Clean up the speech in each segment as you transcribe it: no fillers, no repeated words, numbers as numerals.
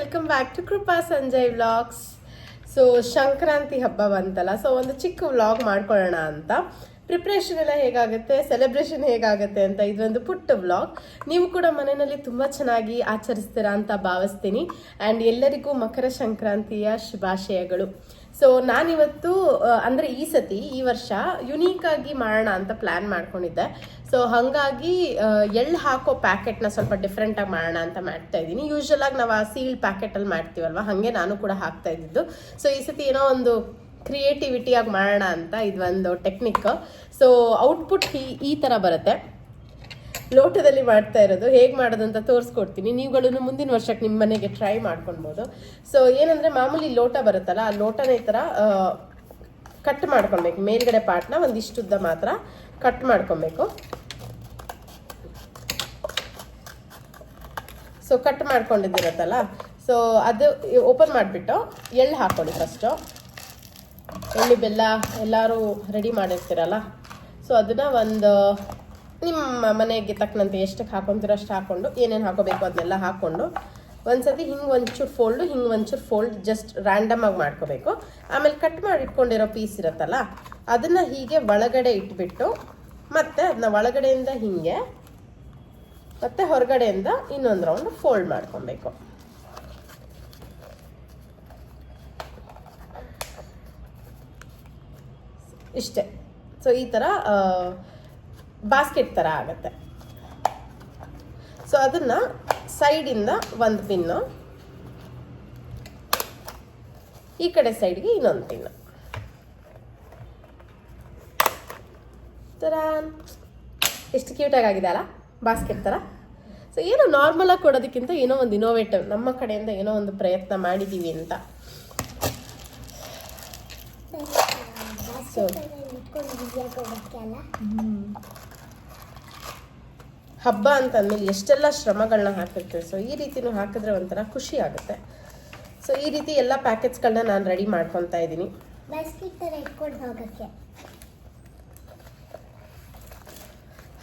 Welcome back to Krupa Sanjay vlogs. So Sankranti ಹಬ್ಬ ಬಂತಲ್ಲ, so ಒಂದು ಚಿಕ್ಕ ವ್ಲಾಗ್ ಮಾಡ್ಕೊಳ್ಳೋಣ ಅಂತ. ಪ್ರಿಪ್ರೇಷನ್ ಎಲ್ಲ ಹೇಗಾಗುತ್ತೆ, ಸೆಲೆಬ್ರೇಷನ್ ಹೇಗಾಗುತ್ತೆ ಅಂತ ಇದೊಂದು ಪುಟ್ಟ ವ್ಲಾಗ್. ನೀವು ಕೂಡ ಮನೆಯಲ್ಲಿ ತುಂಬ ಚೆನ್ನಾಗಿ ಆಚರಿಸ್ತೀರಾ ಅಂತ ಭಾವಿಸ್ತೀನಿ. ಆ್ಯಂಡ್ ಎಲ್ಲರಿಗೂ ಮಕರ ಸಂಕ್ರಾಂತಿಯ ಶುಭಾಶಯಗಳು. ಸೊ ನಾನಿವತ್ತು ಅಂದರೆ ಈ ವರ್ಷ ಯುನೀಕ್ ಆಗಿ ಮಾಡೋಣ ಅಂತ ಪ್ಲ್ಯಾನ್ ಮಾಡ್ಕೊಂಡಿದ್ದೆ. ಸೊ ಹಾಗಾಗಿ ಎಳ್ಳು ಹಾಕೋ ಪ್ಯಾಕೆಟ್ನ ಸ್ವಲ್ಪ ಡಿಫ್ರೆಂಟಾಗಿ ಮಾಡೋಣ ಅಂತ ಮಾಡ್ತಾ ಇದ್ದೀನಿ. ಯೂಶ್ವಲ್ ಆಗಿ ನಾವು ಆ ಸೀಲ್ಡ್ ಪ್ಯಾಕೆಟಲ್ಲಿ ಮಾಡ್ತೀವಲ್ವ, ಹಾಗೆ ನಾನು ಕೂಡ ಹಾಕ್ತಾ ಇದ್ದಿದ್ದು. ಸೊ ಈ ಸತಿ ಏನೋ ಒಂದು ಕ್ರಿಯೇಟಿವಿಟಿಯಾಗಿ ಮಾಡೋಣ ಅಂತ ಇದೊಂದು ಟೆಕ್ನಿಕ್. ಸೊ ಔಟ್ಪುಟ್ ಈ ಥರ ಬರುತ್ತೆ. ಲೋಟದಲ್ಲಿ ಮಾಡ್ತಾ ಇರೋದು, ಹೇಗೆ ಮಾಡೋದು ಅಂತ ತೋರಿಸ್ಕೊಡ್ತೀನಿ. ನೀವುಗಳನ್ನು ಮುಂದಿನ ವರ್ಷಕ್ಕೆ ನಿಮ್ಮ ಮನೆಗೆ ಟ್ರೈ ಮಾಡ್ಕೊಳ್ಬೋದು. ಸೊ ಏನಂದರೆ ಮಾಮೂಲಿ ಲೋಟ ಬರುತ್ತಲ್ಲ, ಆ ಲೋಟನ ಈ ಥರ ಕಟ್ ಮಾಡ್ಕೊಳ್ಬೇಕು. ಮೇಲ್ಗಡೆ ಪಾರ್ಟ್ನ ಒಂದಿಷ್ಟುದ್ದ ಮಾತ್ರ ಕಟ್ ಮಾಡ್ಕೊಬೇಕು. ಸೊ ಕಟ್ ಮಾಡ್ಕೊಂಡಿದ್ದಿರತ್ತಲ್ಲ, ಸೊ ಅದು ಓಪನ್ ಮಾಡಿಬಿಟ್ಟು ಎಳ್ಳು ಹಾಕ್ಕೊಳ್ಳಿ ಫಸ್ಟು. ಎಳ್ಳು ಬೆಲ್ಲ ಎಲ್ಲರೂ ರೆಡಿ ಮಾಡಿರ್ತೀರಲ್ಲ, ಸೊ ಅದನ್ನು ಒಂದು ನಿಮ್ಮ ಮನೆಗೆ ತಕ್ಕನಂತೆ ಎಷ್ಟಕ್ಕೆ ಹಾಕೊತೀರೋ ಅಷ್ಟು ಹಾಕ್ಕೊಂಡು, ಏನೇನು ಹಾಕೋಬೇಕು ಅದನ್ನೆಲ್ಲ ಹಾಕ್ಕೊಂಡು ಒಂದ್ಸತಿ ಹಿಂಗೆ ಒಂಚೂರು ಫೋಲ್ಡು, ಹಿಂಗೆ ಒಂಚೂರು ಫೋಲ್ಡ್, ಜಸ್ಟ್ ರ್ಯಾಂಡಮ್ ಆಗಿ ಮಾಡ್ಕೋಬೇಕು. ಆಮೇಲೆ ಕಟ್ ಮಾಡಿ ಇಟ್ಕೊಂಡಿರೋ ಪೀಸ್ ಇರುತ್ತಲ್ಲ, ಅದನ್ನು ಹೀಗೆ ಒಳಗಡೆ ಇಟ್ಬಿಟ್ಟು ಮತ್ತೆ ಅದನ್ನ ಒಳಗಡೆಯಿಂದ ಹಿಂಗೆ ಮತ್ತೆ ಹೊರಗಡೆಯಿಂದ ಇನ್ನೊಂದು ರೌಂಡ್ ಫೋಲ್ಡ್ ಮಾಡ್ಕೊಬೇಕು. ಇಷ್ಟೇ. ಸೊ ಈ ಥರ ಬಾಸ್ಕೆಟ್ ಥರ ಆಗುತ್ತೆ. ಸೊ ಅದನ್ನು ಸೈಡಿಂದ ಒಂದು ಪಿನ್ನು, ಈ ಕಡೆ ಸೈಡ್ಗೆ ಇನ್ನೊಂದು ಪಿನ್ನು ಥರ. ಎಷ್ಟು ಕ್ಯೂಟಾಗಿ ಆಗಿದೆ ಅಲ್ಲ, ಬಾಸ್ಕೆಟ್ ಥರ. ಸೊ ಏನೋ ನಾರ್ಮಲಾಗಿ ಕೊಡೋದಕ್ಕಿಂತ ಏನೋ ಒಂದು ಇನೋವೇಟಿವ್, ನಮ್ಮ ಕಡೆಯಿಂದ ಏನೋ ಒಂದು ಪ್ರಯತ್ನ ಮಾಡಿದ್ದೀವಿ ಅಂತ. ಸೊ ಹಬ್ಬ ಅಂತ ಅಂದಮೇಲೆ ಎಷ್ಟೆಲ್ಲ ಶ್ರಮಗಳನ್ನ ಹಾಕಿರ್ತೀವಿ. ಸೊ ಈ ರೀತಿನೂ ಹಾಕಿದ್ರೆ ಒಂಥರ ಖುಷಿ ಆಗುತ್ತೆ. ಸೊ ಈ ರೀತಿ ಎಲ್ಲ ಪ್ಯಾಕೆಟ್ಸ್ಗಳನ್ನ ನಾನು ರೆಡಿ ಮಾಡ್ಕೊತಾ ಇದ್ದೀನಿ.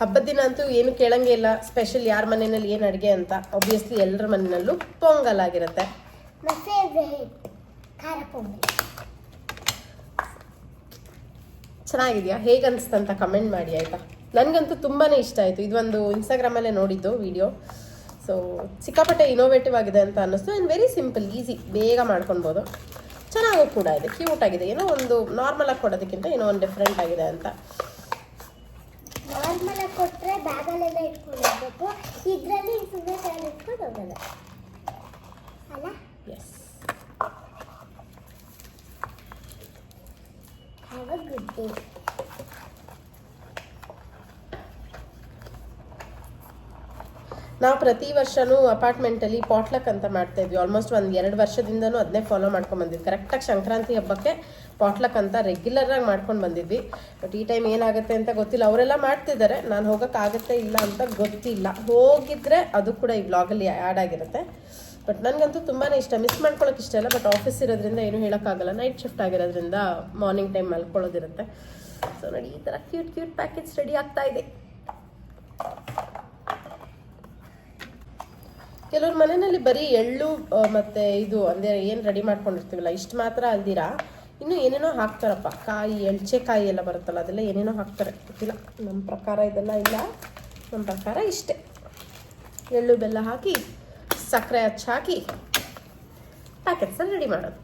ಹಬ್ಬದ ದಿನ ಅಂತೂ ಏನು ಕೇಳಂಗೆ ಇಲ್ಲ. ಸ್ಪೆಷಲ್ ಯಾರ ಮನೆಯಲ್ಲಿ ಏನು ಅಡುಗೆ ಅಂತ, ಆಬ್ವಿಯಸ್ಲಿ ಎಲ್ಲರ ಮನೆಯಲ್ಲೂ ಪೊಂಗಲ್ ಆಗಿರುತ್ತೆ. ಚೆನ್ನಾಗಿದೆಯಾ, ಹೇಗೆ ಅನಿಸ್ತಂತ ಕಮೆಂಟ್ ಮಾಡಿ ಆಯಿತಾ. ನನಗಂತೂ ತುಂಬಾ ಇಷ್ಟ ಆಯಿತು. ಇದೊಂದು ಇನ್ಸ್ಟಾಗ್ರಾಮಲ್ಲೇ ನೋಡಿದ್ದು ವಿಡಿಯೋ. ಸೊ ಸಿಕ್ಕಾಪಟ್ಟೆ ಇನೋವೇಟಿವ್ ಆಗಿದೆ ಅಂತ ಅನ್ನಿಸ್ತು. ಆ್ಯಂಡ್ ವೆರಿ ಸಿಂಪಲ್, ಈಸಿ, ಬೇಗ ಮಾಡ್ಕೊಳ್ಬೋದು. ಚೆನ್ನಾಗೂ ಕೂಡ ಇದೆ, ಕ್ಯೂಟ್ ಆಗಿದೆ. ಏನೋ ಒಂದು ನಾರ್ಮಲಾಗಿ ಕೊಡೋದಕ್ಕಿಂತ ಏನೋ ಒಂದು ಡಿಫ್ರೆಂಟ್ ಆಗಿದೆ ಅಂತ. ನಾರ್ಮಲಾಗಿ ಕೊಟ್ಟರೆ ಬ್ಯಾಗಲ್ಲೆಲ್ಲ ಇಟ್ಕೊಂಡು ಇದರಲ್ಲಿ ಸುಮ್ಮನೆ ಇಟ್ಕೊಂಡು ಹೋಗೋದು ಅಲ್ಲ. Yes, have a good day. ನಾವು ಪ್ರತಿ ವರ್ಷವೂ ಅಪಾರ್ಟ್ಮೆಂಟಲ್ಲಿ ಪಾಟ್ಲಕ್ ಅಂತ ಮಾಡ್ತಾ ಇದ್ವಿ. ಆಲ್ಮೋಸ್ಟ್ ಒಂದು 2 ವರ್ಷದಿಂದನೂ ಅದನ್ನೇ ಫಾಲೋ ಮಾಡ್ಕೊಂಡು ಬಂದಿದ್ವಿ. ಕರೆಕ್ಟಾಗಿ ಸಂಕ್ರಾಂತಿ ಹಬ್ಬಕ್ಕೆ ಪಾಟ್ಲಕ್ ಅಂತ ರೆಗ್ಯುಲರಾಗಿ ಮಾಡ್ಕೊಂಡು ಬಂದಿದ್ವಿ. ಬಟ್ ಈ ಟೈಮ್ ಏನಾಗುತ್ತೆ ಅಂತ ಗೊತ್ತಿಲ್ಲ. ಅವರೆಲ್ಲ ಮಾಡ್ತಿದ್ದಾರೆ, ನಾನು ಹೋಗೋಕ್ಕಾಗುತ್ತೆ ಇಲ್ಲ ಅಂತ ಗೊತ್ತಿಲ್ಲ. ಹೋಗಿದ್ರೆ ಅದು ಕೂಡ ಈ ವ್ಲಾಗಲ್ಲಿ ಆ್ಯಡ್ ಆಗಿರುತ್ತೆ. ಬಟ್ ನನಗಂತೂ ತುಂಬಾ ಇಷ್ಟ, ಮಿಸ್ ಮಾಡ್ಕೊಳ್ಳೋಕೆ ಇಷ್ಟ ಇಲ್ಲ. ಬಟ್ ಆಫೀಸ್ ಇರೋದ್ರಿಂದ ಏನೂ ಹೇಳೋಕ್ಕಾಗಲ್ಲ. ನೈಟ್ ಶಿಫ್ಟ್ ಆಗಿರೋದ್ರಿಂದ ಮಾರ್ನಿಂಗ್ ಟೈಮ್ ಮಲ್ಕೊಳ್ಳೋದಿರುತ್ತೆ. ಸೊ ನೋಡಿ, ಈ ಥರ ಕ್ಯೂಟ್ ಪ್ಯಾಕೆಟ್ಸ್ ರೆಡಿ ಆಗ್ತಾ ಇದೆ. ಕೆಲವ್ರ ಮನೆಯಲ್ಲಿ ಬರೀ ಎಳ್ಳು ಮತ್ತು ಇದು ಅಂದರೆ ಏನು ರೆಡಿ ಮಾಡ್ಕೊಂಡಿರ್ತೀವಲ್ಲ, ಇಷ್ಟು ಮಾತ್ರ ಅಲ್ದಿರಾ ಇನ್ನೂ ಏನೇನೋ ಹಾಕ್ತಾರಪ್ಪ. ಕಾಯಿ, ಎಳ್ಚೆಕಾಯಿ ಎಲ್ಲ ಬರುತ್ತಲ್ಲ, ಅದೆಲ್ಲ ಏನೇನೋ ಹಾಕ್ತಾರೆ, ಗೊತ್ತಿಲ್ಲ. ನಮ್ಮ ಪ್ರಕಾರ ಇದೆಲ್ಲ ಇಲ್ಲ. ನಮ್ಮ ಪ್ರಕಾರ ಇಷ್ಟೇ, ಎಳ್ಳು ಬೆಲ್ಲ ಹಾಕಿ ಸಕ್ಕರೆ ಹಾಕಿ ಪ್ಯಾಕೆಟ್ಸಲ್ಲಿ ರೆಡಿ ಮಾಡೋದು.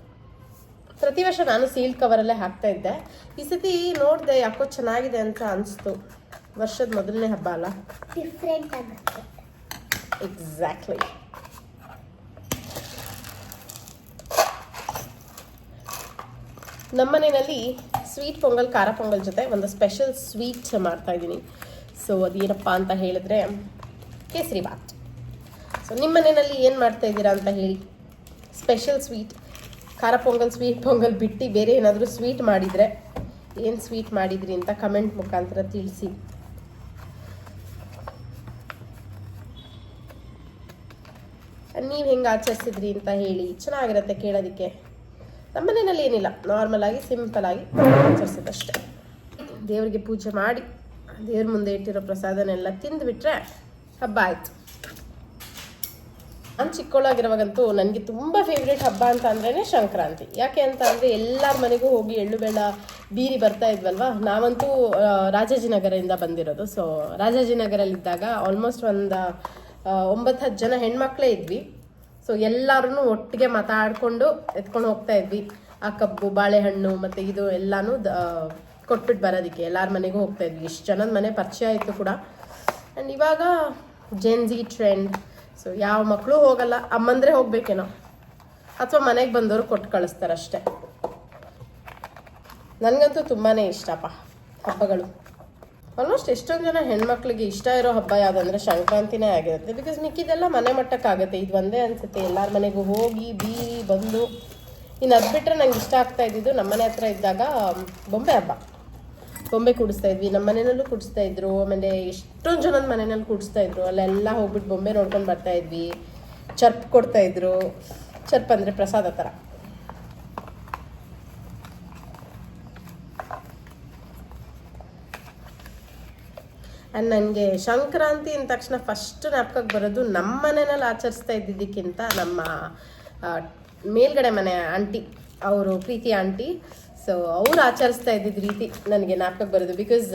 ಪ್ರತಿ ವರ್ಷ ನಾನು ಸೀಲ್ಡ್ ಕವರಲ್ಲೇ ಹಾಕ್ತಾ ಇದ್ದೆ. ಈ ಸತಿ ನೋಡಿದೆ, ಯಾಕೋ ಚೆನ್ನಾಗಿದೆ ಅಂತ ಅನಿಸ್ತು. ವರ್ಷದ ಮೊದಲನೇ ಹಬ್ಬ ಅಲ್ಲ, ಡಿಫ್ರೆಂಟ್ ಆಗುತ್ತೆ. ಎಕ್ಸಾಕ್ಟ್ಲಿ. ನಮ್ಮನೆಯಲ್ಲಿ ಸ್ವೀಟ್ ಪೊಂಗಲ್, ಖಾರ ಪೊಂಗಲ್ ಜೊತೆ ಒಂದು ಸ್ಪೆಷಲ್ ಸ್ವೀಟ್ ಮಾಡ್ತಾಯಿದ್ದೀನಿ. ಸೊ ಅದೇನಪ್ಪ ಅಂತ ಹೇಳಿದ್ರೆ ಕೇಸರಿ ಬಾತ್. ಸೊ ನಿಮ್ಮ ಮನೆಯಲ್ಲಿ ಏನು ಮಾಡ್ತಾಯಿದ್ದೀರಾ ಅಂತ ಹೇಳಿ. ಸ್ಪೆಷಲ್ ಸ್ವೀಟ್, ಖಾರ ಪೊಂಗಲ್, ಸ್ವೀಟ್ ಪೊಂಗಲ್ ಬಿಟ್ಟು ಬೇರೆ ಏನಾದರೂ ಸ್ವೀಟ್ ಮಾಡಿದರೆ ಏನು ಸ್ವೀಟ್ ಮಾಡಿದ್ರಿ ಅಂತ ಕಮೆಂಟ್ ಮುಖಾಂತರ ತಿಳಿಸಿ. ನೀವು ಹೆಂಗೆ ಆಚರಿಸಿದ್ರಿ ಅಂತ ಹೇಳಿ, ಚೆನ್ನಾಗಿರುತ್ತೆ ಕೇಳೋದಕ್ಕೆ. ನಮ್ಮ ಮನೆಯಲ್ಲಿ ಏನಿಲ್ಲ, ನಾರ್ಮಲಾಗಿ ಸಿಂಪಲಾಗಿ ಆಚರಿಸಿದಷ್ಟೇ. ದೇವರಿಗೆ ಪೂಜೆ ಮಾಡಿ ದೇವ್ರ ಮುಂದೆ ಇಟ್ಟಿರೋ ಪ್ರಸಾದನೆಲ್ಲ ತಿಂದುಬಿಟ್ರೆ ಹಬ್ಬ ಆಯಿತು. ನಾನು ಚಿಕ್ಕವಳಾಗಿರುವಾಗಂತೂ ನನಗೆ ತುಂಬ ಫೇವ್ರೇಟ್ ಹಬ್ಬ ಅಂತ ಅಂದ್ರೇ ಸಂಕ್ರಾಂತಿ. ಯಾಕೆ ಅಂತ ಅಂದರೆ ಎಲ್ಲರ ಮನೆಗೂ ಹೋಗಿ ಎಳ್ಳು ಬೆಲ್ಲ ಬೀರಿ ಬರ್ತಾ ಇದ್ವಲ್ವ. ನಾವಂತೂ ರಾಜಾಜಿನಗರದಿಂದ ಬಂದಿರೋದು. ಸೊ ರಾಜಾಜಿನಗರಲ್ಲಿದ್ದಾಗ ಆಲ್ಮೋಸ್ಟ್ ಒಂದು 9-10 ಜನ ಹೆಣ್ಮಕ್ಳೇ ಇದ್ವಿ. ಸೊ ಎಲ್ಲರೂ ಒಟ್ಟಿಗೆ ಮಾತಾಡಿಕೊಂಡು ಎತ್ಕೊಂಡು ಹೋಗ್ತಾ ಇದ್ವಿ. ಆ ಕಬ್ಬು, ಬಾಳೆಹಣ್ಣು ಮತ್ತು ಇದು ಎಲ್ಲನೂ ಕೊಟ್ಬಿಟ್ಟು ಬರೋದಕ್ಕೆ ಎಲ್ಲರ ಮನೆಗೂ ಹೋಗ್ತಾ ಇದ್ವಿ. ಇಷ್ಟು ಜನದ ಮನೆ ಪರಿಚಯ ಆಯಿತು ಕೂಡ. ಆ್ಯಂಡ್ ಇವಾಗ ಜೆನ್ಜಿ ಟ್ರೆಂಡ್. ಸೊ ಯಾವ ಮಕ್ಕಳು ಹೋಗಲ್ಲ, ಅಮ್ಮಂದ್ರೆ ಹೋಗ್ಬೇಕೇನೋ ಅಥವಾ ಮನೆಗೆ ಬಂದವರು ಕೊಟ್ಟು ಕಳಿಸ್ತಾರಷ್ಟೆ. ನನಗಂತೂ ತುಂಬಾ ಇಷ್ಟಪ್ಪ ಹಬ್ಬಗಳು. ಆಲ್ಮೋಸ್ಟ್ ಎಷ್ಟೊಂದು ಜನ ಹೆಣ್ಮಕ್ಳಿಗೆ ಇಷ್ಟ ಇರೋ ಹಬ್ಬ ಯಾವುದಂದ್ರೆ ಸಂಕ್ರಾಂತಿನೇ ಆಗಿರುತ್ತೆ. ಬಿಕಾಸ್ ಮಿಕ್ಕಿದೆಲ್ಲ ಮನೆ ಮಟ್ಟಕ್ಕಾಗುತ್ತೆ, ಇದು ಒಂದೇ ಅನಿಸುತ್ತೆ ಎಲ್ಲರ ಮನೆಗೂ ಹೋಗಿ ಬೀರಿ ಬಂದು. ಇನ್ನು ಅದು ಬಿಟ್ಟರೆ ನಂಗೆ ಇಷ್ಟ ಆಗ್ತಾ ಇದ್ದಿದ್ದು ನಮ್ಮನೆ ಹತ್ರ ಇದ್ದಾಗ ಬೊಂಬೆ ಹಬ್ಬ. ಬೊಂಬೆ ಕೂಡಿಸ್ತಾ ಇದ್ವಿ, ನಮ್ಮ ಮನೆಯಲ್ಲೂ ಕೂಡಿಸ್ತಾ ಇದ್ರು. ಆಮೇಲೆ ಎಷ್ಟೊಂದು ಜನದ ಮನೆಯಲ್ಲಿ ಕೂಡಿಸ್ತಾ ಇದ್ರು. ಅಲ್ಲೆಲ್ಲ ಹೋಗ್ಬಿಟ್ಟು ಬೊಂಬೆ ನೋಡ್ಕೊಂಡು ಬರ್ತಾ ಇದ್ವಿ. ಚರ್ಪ್ ಕೊಡ್ತಾ ಇದ್ರು. ಚರ್ಪ್ ಅಂದರೆ ಪ್ರಸಾದ ಥರ. ಆ್ಯಂಡ್ ನನಗೆ ಸಂಕ್ರಾಂತಿ ಅಂದ ತಕ್ಷಣ ಫಸ್ಟ್ ಜ್ಞಾಪಕಕ್ಕೆ ಬರೋದು ನಮ್ಮ ಮನೆಯಲ್ಲಿ ಆಚರಿಸ್ತಾ ಇದ್ದಿದ್ದಕ್ಕಿಂತ ನಮ್ಮ ಮೇಲ್ಗಡೆ ಮನೆ ಆಂಟಿ, ಅವರು ಪ್ರೀತಿ ಆಂಟಿ. ಸೊ ಅವ್ರು ಆಚರಿಸ್ತಾ ಇದ್ದಿದ್ದ ರೀತಿ ನನಗೆ ಜ್ಞಾಪಕಕ್ಕೆ ಬರೋದು. ಬಿಕಾಸ್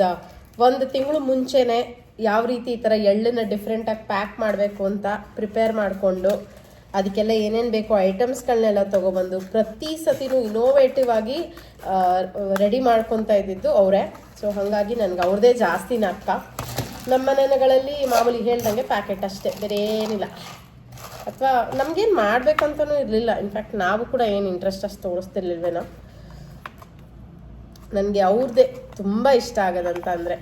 1 ತಿಂಗಳು ಮುಂಚೆನೇ ಯಾವ ರೀತಿ ಈ ಥರ ಎಳ್ಳನ್ನು ಡಿಫ್ರೆಂಟಾಗಿ ಪ್ಯಾಕ್ ಮಾಡಬೇಕು ಅಂತ ಪ್ರಿಪೇರ್ ಮಾಡಿಕೊಂಡು ಅದಕ್ಕೆಲ್ಲ ಏನೇನು ಬೇಕೋ ಐಟಮ್ಸ್ಗಳನ್ನೆಲ್ಲ ತೊಗೊಬಂದು ಪ್ರತಿ ಸತಿನೂ ಇನೋವೇಟಿವ್ ಆಗಿ ರೆಡಿ ಮಾಡ್ಕೊತಾ ಇದ್ದಿದ್ದು ಅವರೇ. ಸೊ ಹಾಗಾಗಿ ನನಗೆ ಅವ್ರದ್ದೇ ಜಾಸ್ತಿ ಜ್ಞಾಪಕ. ನಮ್ಮ ಮನೆಗಳಲ್ಲಿ ಮಾಮೂಲಿ ಹೇಳ್ದಂಗೆ ಪ್ಯಾಕೆಟ್ ಅಷ್ಟೇ, ಬೇರೆ ಏನಿಲ್ಲ. ಅಥವಾ ನಮಗೇನು ಮಾಡಬೇಕಂತನೂ ಇರಲಿಲ್ಲ. ಇನ್ಫ್ಯಾಕ್ಟ್ ನಾವು ಕೂಡ ಏನು ಇಂಟ್ರೆಸ್ಟ್ ಅಷ್ಟು ತೋರಿಸ್ತಿರ್ಲಿಲ್ವೇನೋ. ನನಗೆ ಅವ್ರದ್ದೇ ತುಂಬ ಇಷ್ಟ ಆಗೋದಂತ ಅಂದರೆ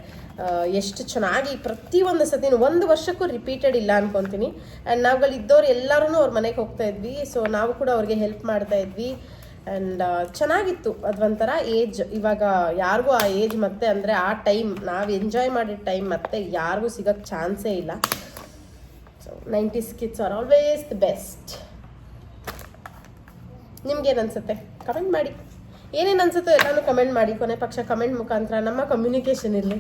ಎಷ್ಟು ಚೆನ್ನಾಗಿ ಪ್ರತಿಯೊಂದು ಸತಿನೂ 1 ವರ್ಷಕ್ಕೂ ರಿಪೀಟೆಡ್ ಇಲ್ಲ ಅನ್ಕೊತೀನಿ. ಆ್ಯಂಡ್ ನಾವುಗಳಿದ್ದವ್ರು ಎಲ್ಲರೂ ಅವ್ರ ಮನೆಗೆ ಹೋಗ್ತಾ ಇದ್ವಿ. ಸೊ ನಾವು ಕೂಡ ಅವ್ರಿಗೆ ಹೆಲ್ಪ್ ಮಾಡ್ತಾ ಇದ್ವಿ. ಆ್ಯಂಡ್ ಚೆನ್ನಾಗಿತ್ತು. ಅದೊಂಥರ ಏಜ್. ಇವಾಗ ಯಾರಿಗೂ ಆ ಏಜ್ ಮತ್ತೆ ಅಂದರೆ ಆ ಟೈಮ್ ನಾವು ಎಂಜಾಯ್ ಮಾಡಿದ ಟೈಮ್ ಮತ್ತೆ ಯಾರಿಗೂ ಸಿಗೋಕ್ಕೆ ಚಾನ್ಸೇ ಇಲ್ಲ. So 90s kids are always the best. ನಿಮ್ಗೇನು ಅನಿಸುತ್ತೆ ಕಮೆಂಟ್ ಮಾಡಿ. ಏನೇನು ಅನ್ಸುತ್ತೋ ಎಲ್ಲನೂ ಕಮೆಂಟ್ ಮಾಡಿ. ಕೊನೆ ಪಕ್ಷ ಕಮೆಂಟ್ ಮುಖಾಂತರ ನಮ್ಮ ಕಮ್ಯುನಿಕೇಷನ್ ಇರಲಿ.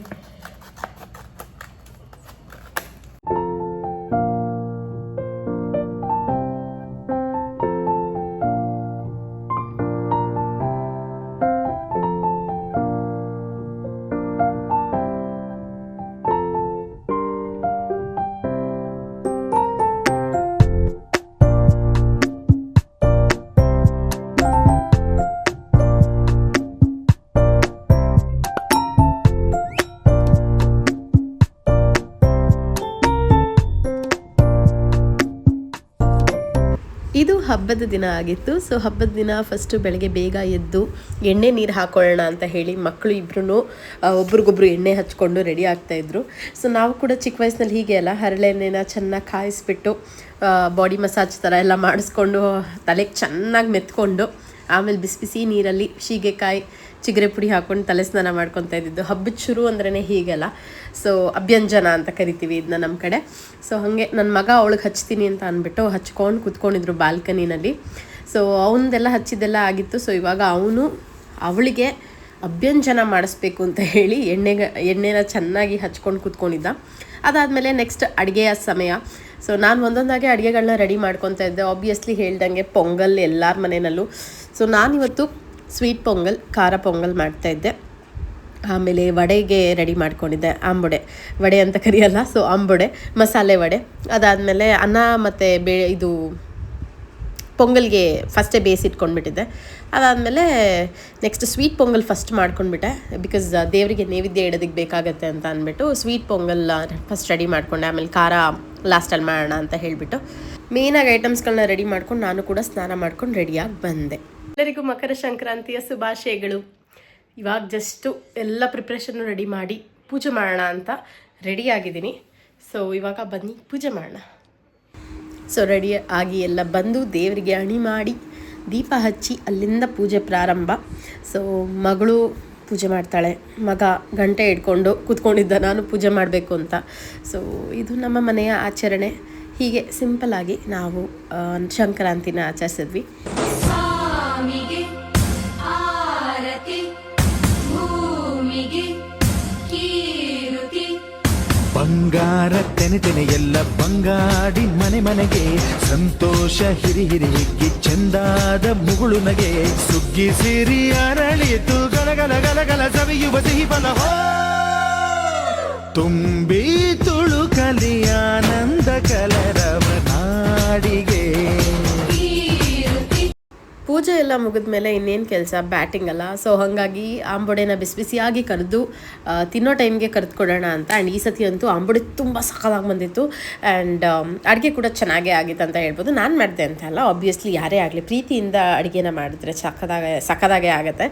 ಇದು ಹಬ್ಬದ ದಿನ ಆಗಿತ್ತು. ಸೊ ಹಬ್ಬದ ದಿನ ಫಸ್ಟು ಬೆಳಗ್ಗೆ ಬೇಗ ಎದ್ದು ಎಣ್ಣೆ ನೀರು ಹಾಕೊಳ್ಳೋಣ ಅಂತ ಹೇಳಿ ಮಕ್ಕಳು ಇಬ್ಬರೂ ಒಬ್ರಿಗೊಬ್ರು ಎಣ್ಣೆ ಹಚ್ಕೊಂಡು ರೆಡಿ ಆಗ್ತಾಯಿದ್ರು. ಸೊ ನಾವು ಕೂಡ ಚಿಕ್ಕ ವಯಸ್ಸಿನಲ್ಲಿ ಹೀಗೆ ಅಲ್ಲ, ಹರಳೆಣ್ಣೆನ ಚೆನ್ನಾಗಿ ಕಾಯಿಸ್ಬಿಟ್ಟು ಬಾಡಿ ಮಸಾಜ್ ಥರ ಎಲ್ಲ ಮಾಡಿಸ್ಕೊಂಡು ತಲೆಗೆ ಚೆನ್ನಾಗಿ ಮೆತ್ಕೊಂಡು ಆಮೇಲೆ ಬಿಸಿ ಬಿಸಿ ನೀರಲ್ಲಿ ಶೀಗೆಕಾಯಿ ಚಿಗರೆ ಪುಡಿ ಹಾಕ್ಕೊಂಡು ತಲೆ ಸ್ನಾನ ಮಾಡ್ಕೊತಾ ಇದ್ದಿದ್ದು. ಹಬ್ಬದ ಶುರು ಅಂದ್ರೇ ಹೀಗೆಲ್ಲ. ಸೊ ಅಭ್ಯಂಜನ ಅಂತ ಕರಿತೀವಿ ಇದನ್ನ ನಮ್ಮ ಕಡೆ. ಸೊ ಹಾಗೆ ನನ್ನ ಮಗ ಅವಳಿಗೆ ಹಚ್ತೀನಿ ಅಂತ ಅಂದ್ಬಿಟ್ಟು ಹಚ್ಕೊಂಡು ಕೂತ್ಕೊಂಡಿದ್ರು ಬಾಲ್ಕನಿನಲ್ಲಿ. ಸೊ ಅವನದೆಲ್ಲ ಹಚ್ಚಿದ್ದೆಲ್ಲ ಆಗಿತ್ತು. ಸೊ ಇವಾಗ ಅವನು ಅವಳಿಗೆ ಅಭ್ಯಂಜನ ಮಾಡಿಸ್ಬೇಕು ಅಂತ ಹೇಳಿ ಎಣ್ಣೆನ ಚೆನ್ನಾಗಿ ಹಚ್ಕೊಂಡು ಕೂತ್ಕೊಂಡಿದ್ದ. ಅದಾದಮೇಲೆ ನೆಕ್ಸ್ಟ್ ಅಡುಗೆಯ ಸಮಯ. ಸೊ ನಾನು ಒಂದೊಂದಾಗೆ ಅಡುಗೆಗಳನ್ನ ರೆಡಿ ಮಾಡ್ಕೊತಾ ಇದ್ದೆ. ಆಬ್ವಿಯಸ್ಲಿ ಹೇಳ್ದಂಗೆ ಪೊಂಗಲ್ ಎಲ್ಲರ ಮನೆಯಲ್ಲೂ. ಸೊ ನಾನಿವತ್ತು ಸ್ವೀಟ್ ಪೊಂಗಲ್, ಖಾರ ಪೊಂಗಲ್ ಮಾಡ್ತಾಯಿದ್ದೆ. ಆಮೇಲೆ ವಡೆಗೆ ರೆಡಿ ಮಾಡ್ಕೊಂಡಿದ್ದೆ. ಆಂಬೊಡೆ, ವಡೆ ಅಂತ ಕರಿಯಲ್ಲ, ಸೊ ಆಂಬೊಡೆ, ಮಸಾಲೆ ವಡೆ. ಅದಾದಮೇಲೆ ಅನ್ನ ಮತ್ತು ಇದು ಪೊಂಗಲ್ಗೆ ಫಸ್ಟೇ ಬೇಯಿಸಿಟ್ಕೊಂಡ್ಬಿಟ್ಟಿದ್ದೆ. ಅದಾದಮೇಲೆ ನೆಕ್ಸ್ಟ್ ಸ್ವೀಟ್ ಪೊಂಗಲ್ ಫಸ್ಟ್ ಮಾಡ್ಕೊಂಡ್ಬಿಟ್ಟೆ. ಬಿಕಾಸ್ ದೇವರಿಗೆ ನೈವೇದ್ಯ ಇಡೋದಕ್ಕೆ ಬೇಕಾಗತ್ತೆ ಅಂತ ಅಂದ್ಬಿಟ್ಟು ಸ್ವೀಟ್ ಪೊಂಗಲ್ ಫಸ್ಟ್ ರೆಡಿ ಮಾಡಿಕೊಂಡೆ. ಆಮೇಲೆ ಖಾರ ಲಾಸ್ಟಲ್ಲಿ ಮಾಡೋಣ ಅಂತ ಹೇಳಿಬಿಟ್ಟು ಮೇಯ್ನಾಗಿ ಐಟಮ್ಸ್ಗಳನ್ನ ರೆಡಿ ಮಾಡ್ಕೊಂಡು ನಾನು ಕೂಡ ಸ್ನಾನ ಮಾಡ್ಕೊಂಡು ರೆಡಿಯಾಗಿ ಬಂದೆ. ಎಲ್ಲರಿಗೂ ಮಕರ ಸಂಕ್ರಾಂತಿಯ ಶುಭಾಶಯಗಳು. ಇವಾಗ ಜಸ್ಟು ಎಲ್ಲ ಪ್ರಿಪ್ರೇಷನ್ನು ರೆಡಿ ಮಾಡಿ ಪೂಜೆ ಮಾಡೋಣ ಅಂತ ರೆಡಿಯಾಗಿದ್ದೀನಿ. ಸೊ ಇವಾಗ ಬನ್ನಿ ಪೂಜೆ ಮಾಡೋಣ. ಸೊ ರೆಡಿ ಆಗಿ ಎಲ್ಲ ಬಂದು ದೇವರಿಗೆ ಅಣಿ ಮಾಡಿ ದೀಪ ಹಚ್ಚಿ ಅಲ್ಲಿಂದ ಪೂಜೆ ಪ್ರಾರಂಭ. ಸೊ ಮಗಳು ಪೂಜೆ ಮಾಡ್ತಾಳೆ, ಮಗ ಗಂಟೆ ಇಟ್ಕೊಂಡು ಕೂತ್ಕೊಂಡಿದ್ದ ನಾನು ಪೂಜೆ ಮಾಡಬೇಕು ಅಂತ. ಸೊ ಇದು ನಮ್ಮ ಮನೆಯ ಆಚರಣೆ. ಹೀಗೆ ಸಿಂಪಲ್ಲಾಗಿ ನಾವು ಸಂಕ್ರಾಂತಿನ ಆಚರಿಸಿದ್ವಿ. ಬಂಗಾರ ತೆನೆ ತೆನೆ ಎಲ್ಲ ಬಂಗಾಡಿ ಮನೆ ಮನೆಗೆ ಸಂತೋಷ ಹಿರಿ ಹಿರಿ ಹಿಗ್ಗಿ ಚಂದಾದ ಮುಗುಳು ನಗೆ ಸುಗ್ಗಿ ಸಿರಿ ಅರಳಿತು ಗಲಗಲ ಗಲಗಲ ಸವಿಯುವ ಸಿಹಿ ಫಲ ಹೋ ತುಂಬಿ ತುಳುಕಲಿ ಆನಂದ ಕಲರವ ನಾಡಿಗೆ. ಪೂಜೆ ಎಲ್ಲ ಮುಗಿದ್ಮೇಲೆ ಇನ್ನೇನು ಕೆಲಸ, ಬ್ಯಾಟಿಂಗ್ ಅಲ್ಲ. ಸೊ ಹಾಗಾಗಿ ಆಂಬೊಡೆನ ಬಿಸಿ ಬಿಸಿಯಾಗಿ ಕರೆದು ತಿನ್ನೋ ಟೈಮ್ಗೆ ಕರೆದು ಕೊಡೋಣ ಅಂತ. ಆ್ಯಂಡ್ ಈ ಸತಿ ಅಂತೂ ಆಂಬೊಡೆ ತುಂಬ ಸಖತ್ತಾಗಿ ಬಂದಿತ್ತು. ಆ್ಯಂಡ್ ಅಡುಗೆ ಕೂಡ ಚೆನ್ನಾಗೇ ಆಗಿತ್ತು ಅಂತ ಹೇಳ್ಬೋದು. ನಾನು ಮಾಡಿದೆ ಅಂತ ಅಲ್ಲ, ಆಬ್ವಿಯಸ್ಲಿ ಯಾರೇ ಆಗಲಿ ಪ್ರೀತಿಯಿಂದ ಅಡುಗೆನ ಮಾಡಿದ್ರೆ ಸಖತ್ತಾಗೇ ಆಗುತ್ತೆ.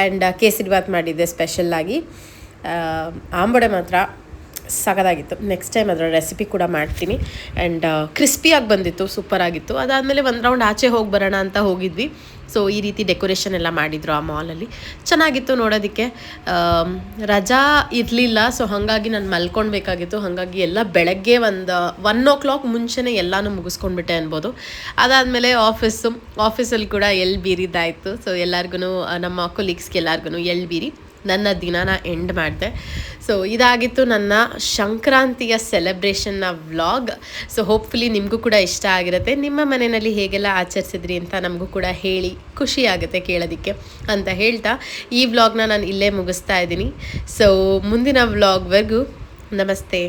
ಆ್ಯಂಡ್ ಕೇಸರಿ ಬಾತ್ ಮಾಡಿದ್ದೆ ಸ್ಪೆಷಲ್ಲಾಗಿ. ಆಂಬೊಡೆ ಮಾತ್ರ ಸಖತ್ತಾಗಿತ್ತು. ನೆಕ್ಸ್ಟ್ ಟೈಮ್ ಅದರ ರೆಸಿಪಿ ಕೂಡ ಮಾಡ್ತೀನಿ. ಆ್ಯಂಡ್ ಕ್ರಿಸ್ಪಿಯಾಗಿ ಬಂದಿತ್ತು, ಸೂಪರಾಗಿತ್ತು. ಅದಾದಮೇಲೆ ಒಂದು ರೌಂಡ್ ಆಚೆ ಹೋಗಿ ಬರೋಣ ಅಂತ ಹೋಗಿದ್ವಿ. ಸೊ ಈ ರೀತಿ ಡೆಕೋರೇಷನ್ ಎಲ್ಲ ಮಾಡಿದರು ಆ ಮಾಲಲ್ಲಿ, ಚೆನ್ನಾಗಿತ್ತು ನೋಡೋದಕ್ಕೆ. ರಜಾ ಇರಲಿಲ್ಲ, ಸೊ ಹಾಗಾಗಿ ನಾನು ಮಲ್ಕೊಳ್ಬೇಕಾಗಿತ್ತು. ಹಾಗಾಗಿ ಎಲ್ಲ ಬೆಳಗ್ಗೆ 1 o'clock ಮುಂಚೆನೇ ಎಲ್ಲನೂ ಮುಗಿಸ್ಕೊಂಡ್ಬಿಟ್ಟೆ ಅನ್ಬೋದು. ಅದಾದಮೇಲೆ ಆಫೀಸಲ್ಲಿ ಕೂಡ ಎಳ್ಳು ಬೀರಿದ್ದಾಯಿತು. ಸೊ ಎಲ್ಲರಿಗೂ, ನಮ್ಮ ಕೊಲೀಗ್ಸ್ಗೆ ಎಲ್ಲರಿಗೂ ಎಳ್ಳು ಬೀರಿ ನನ್ನ ದಿನಾನ ಎಂಡ್ ಮಾಡಿದೆ. ಸೊ ಇದಾಗಿತ್ತು ನನ್ನ ಸಂಕ್ರಾಂತಿಯ ಸೆಲೆಬ್ರೇಷನ್ನ ವ್ಲಾಗ್. ಸೊ ಹೋಪ್ಫುಲಿ ನಿಮಗೂ ಕೂಡ ಇಷ್ಟ ಆಗಿರುತ್ತೆ. ನಿಮ್ಮ ಮನೆಯಲ್ಲಿ ಹೇಗೆಲ್ಲ ಆಚರಿಸಿದ್ರಿ ಅಂತ ನಮಗೂ ಕೂಡ ಹೇಳಿ, ಖುಷಿ ಆಗುತ್ತೆ ಕೇಳೋದಕ್ಕೆ ಅಂತ ಹೇಳ್ತಾ ಈ ವ್ಲಾಗ್ನ ನಾನು ಇಲ್ಲೇ ಮುಗಿಸ್ತಾ ಇದ್ದೀನಿ. ಸೊ ಮುಂದಿನ ವ್ಲಾಗ್ವರೆಗೂ ನಮಸ್ತೆ.